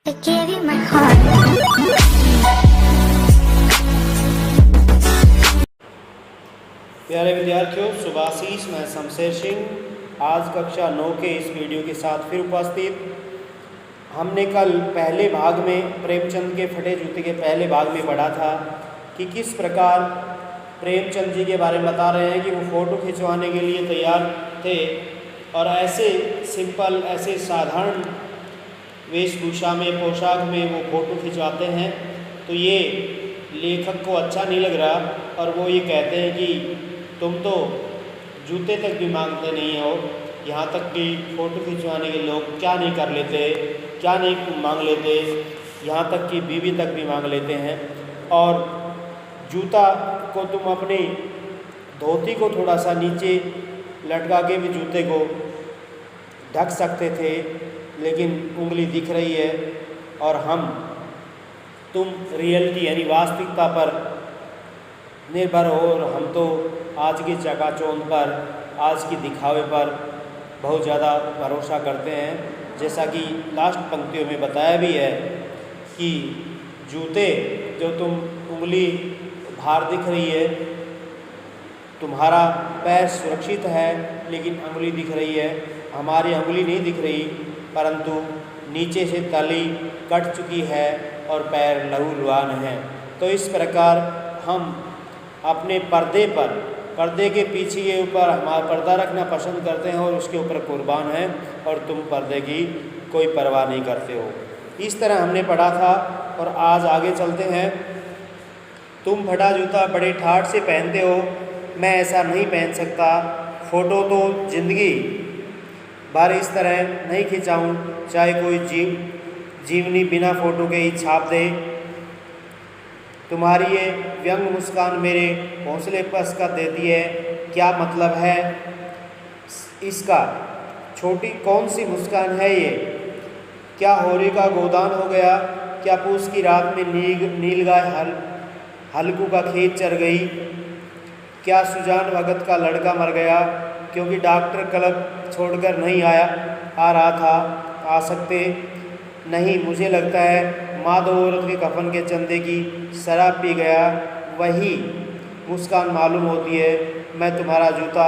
I gave you my heart. प्यारे विद्यार्थियों, सुभाशीष, मैं शमशेर सिंह आज कक्षा 9 के इस वीडियो के साथ फिर उपस्थित। हमने कल पहले भाग में प्रेमचंद के फटे जूते के पहले भाग में पढ़ा था कि किस प्रकार प्रेमचंद जी के बारे में बता रहे हैं कि वो फ़ोटो खिंचवाने के लिए तैयार थे और ऐसे सिंपल, ऐसे साधारण वेशभूषा में, पोशाक में वो फ़ोटो खिंचवाते हैं। तो ये लेखक को अच्छा नहीं लग रहा और वो ये कहते हैं कि तुम तो जूते तक भी मांगते नहीं हो, यहाँ तक कि फ़ोटो खिंचवाने के लोग क्या नहीं कर लेते, क्या नहीं मांग लेते, यहाँ तक कि बीवी तक भी मांग लेते हैं। और जूता को तुम अपनी धोती को थोड़ा सा नीचे लटका के भी जूते को ढक सकते थे, लेकिन उंगली दिख रही है और तुम रियलिटी यानी वास्तविकता पर निर्भर हो और हम तो आज की चकाचौंध पर, आज की दिखावे पर बहुत ज़्यादा भरोसा करते हैं। जैसा कि लास्ट पंक्तियों में बताया भी है कि जूते जो तुम उंगली बाहर दिख रही है, तुम्हारा पैर सुरक्षित है लेकिन उंगली दिख रही है, हमारी उंगली नहीं दिख रही परंतु नीचे से तली कट चुकी है और पैर लहूलुहान हैं। तो इस प्रकार हम अपने पर्दे के पीछे के ऊपर हमारा पर्दा रखना पसंद करते हैं और उसके ऊपर कुर्बान हैं, और तुम पर्दे की कोई परवाह नहीं करते हो। इस तरह हमने पढ़ा था और आज आगे चलते हैं। तुम फटा जूता बड़े ठाठ से पहनते हो, मैं ऐसा नहीं पहन सकता। फ़ोटो तो ज़िंदगी भर इस तरह नहीं खिंचाऊँ, चाहे कोई जीवनी बिना फ़ोटो के ही छाप दे। तुम्हारी ये व्यंग मुस्कान मेरे हौसले पर कर देती है, क्या मतलब है इसका? छोटी कौन सी मुस्कान है ये? क्या होरी का गोदान हो गया? क्या पूस की रात में नीलगाय हल्कू का खेत चर गई? क्या सुजान भगत का लड़का मर गया क्योंकि डॉक्टर क्लब छोड़कर नहीं आ रहा था? आ सकते नहीं, मुझे लगता है माधो औरत के कफन के चंदे की शराब पी गया, वही मुस्कान मालूम होती है। मैं तुम्हारा जूता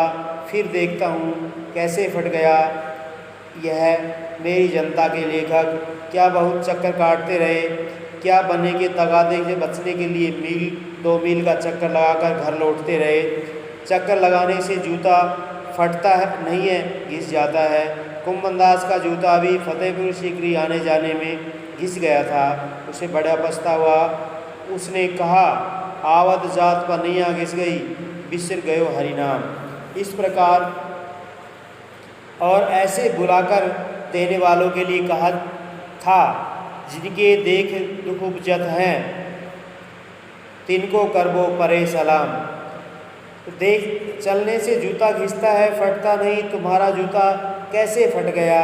फिर देखता हूँ कैसे फट गया। यह मेरी जनता के लेखक क्या बहुत चक्कर काटते रहे, क्या बने के तगादे से बचने के लिए मील 2 मील का चक्कर लगाकर घर लौटते रहे। चक्कर लगाने से जूता फटता नहीं है, घिस जाता है। कुंभनदास का जूता भी फतेहपुर सीकरी आने जाने में घिस गया था, उसे बड़ा पछतावा। उसने कहा आवत जात पर नैया घिस गई, बिसर गयो हरिनाम। इस प्रकार और ऐसे बुलाकर देने वालों के लिए कहा था, जिनके देख दुख उपजत हैं तिनको करबो परे सलाम। देख चलने से जूता घिसता है, फटता नहीं। तुम्हारा जूता कैसे फट गया?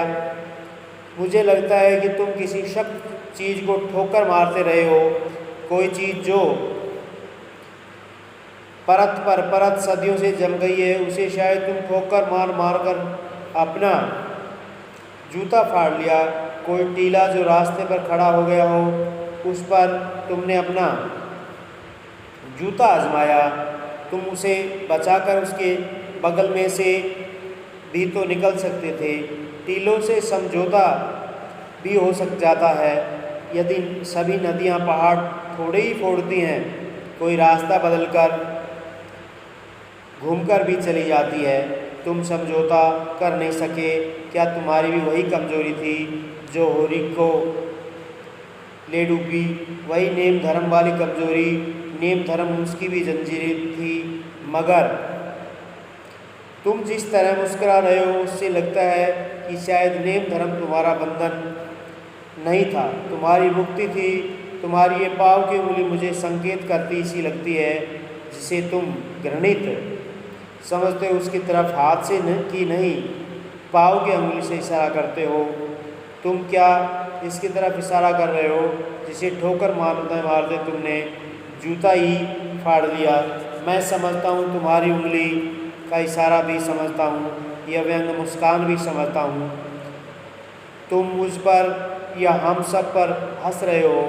मुझे लगता है कि तुम किसी शक चीज़ को ठोकर मारते रहे हो, कोई चीज़ जो परत पर परत सदियों से जम गई है, उसे शायद तुम ठोकर मार कर अपना जूता फाड़ लिया। कोई टीला जो रास्ते पर खड़ा हो गया हो, उस पर तुमने अपना जूता आजमाया। तुम उसे बचाकर उसके बगल में से भी तो निकल सकते थे। टीलों से समझौता भी हो जाता है यदि सभी नदियां पहाड़ थोड़े ही फोड़ती हैं, कोई रास्ता बदलकर घूमकर भी चली जाती है। तुम समझौता कर नहीं सके, क्या तुम्हारी भी वही कमजोरी थी जो होरी को ले डूबी? वही नेम धर्म वाली कमजोरी। नेम धर्म उसकी भी जंजीरें थी, मगर तुम जिस तरह मुस्कुरा रहे हो उससे लगता है कि शायद नेम धर्म तुम्हारा बंधन नहीं था, तुम्हारी मुक्ति थी। तुम्हारी ये पाँव की उंगली मुझे संकेत करती सी लगती है, जिसे तुम घृणित समझते हो उसकी तरफ हाथ से की नहीं, पाँव की उंगली से इशारा करते हो। तुम क्या इसकी तरफ इशारा कर रहे हो जिसे ठोकर मारते तुमने जूता ही फाड़ दिया? मैं समझता हूँ, तुम्हारी उंगली का इशारा भी समझता हूँ, यह व्यंग मुस्कान भी समझता हूँ। तुम मुझ पर या हम सब पर हंस रहे हो,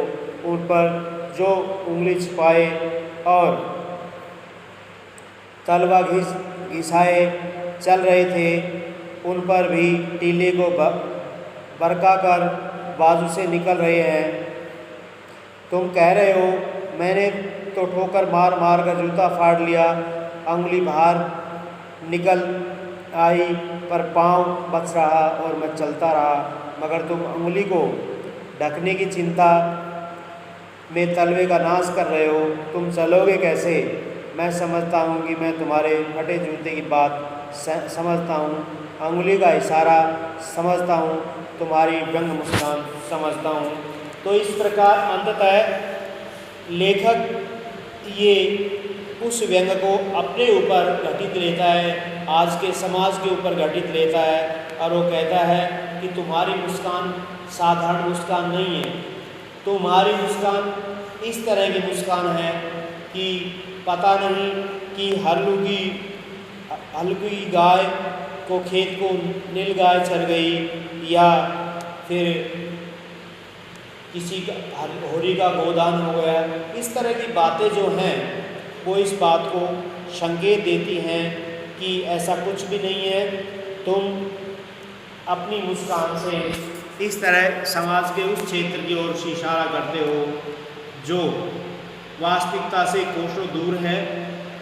उन पर जो उंगली छिपाए और तलवा घिसाए चल रहे थे, उन पर भी टीले को बरका कर बाजू से निकल रहे हैं। तुम कह रहे हो मैंने तो ठोकर मार मार कर जूता फाड़ लिया, अंगुली बाहर निकल आई पर पाँव बच रहा और मैं चलता रहा, मगर तुम अंगुली को ढकने की चिंता में तलवे का नाश कर रहे हो। तुम चलोगे कैसे? मैं समझता हूँ कि मैं तुम्हारे फटे जूते की बात समझता हूँ, अंगुली का इशारा समझता हूँ, तुम्हारी व्यंग मुस्कान समझता हूँ। तो इस प्रकार अंततः लेखक ये उस व्यंग को अपने ऊपर घटित लेता है, आज के समाज के ऊपर घटित लेता है और वो कहता है कि तुम्हारी मुस्कान साधारण मुस्कान नहीं है, तुम्हारी मुस्कान इस तरह की मुस्कान है कि पता नहीं कि हल्की गाय को खेत को नील गाय चल गई या फिर किसी का होरी का गोदान हो गया। इस तरह की बातें जो हैं वो इस बात को संकेत देती हैं कि ऐसा कुछ भी नहीं है। तुम अपनी मुस्कान से इस तरह समाज के उस क्षेत्र की ओर से इशारा करते हो जो वास्तविकता से कोसों दूर है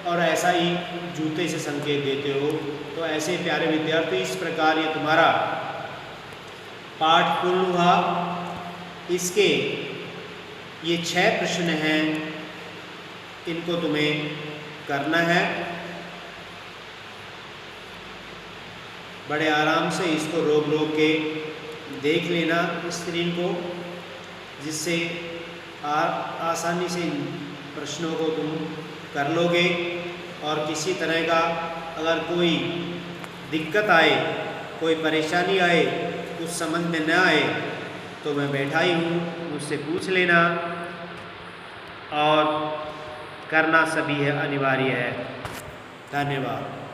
और ऐसा ही जूते से संकेत देते हो। तो ऐसे प्यारे विद्यार्थी, इस प्रकार ये तुम्हारा पाठ पूर्ण हुआ। इसके ये 6 प्रश्न हैं, इनको तुम्हें करना है। बड़े आराम से इसको रोक रोक के देख लेना स्क्रीन को, जिससे आसानी से इन प्रश्नों को तुम कर लोगे। और किसी तरह का अगर कोई दिक्कत आए, कोई परेशानी आए, कुछ समझ में न आए तो मैं बैठा ही हूँ, मुझसे पूछ लेना। और करना सभी है, अनिवार्य है। धन्यवाद।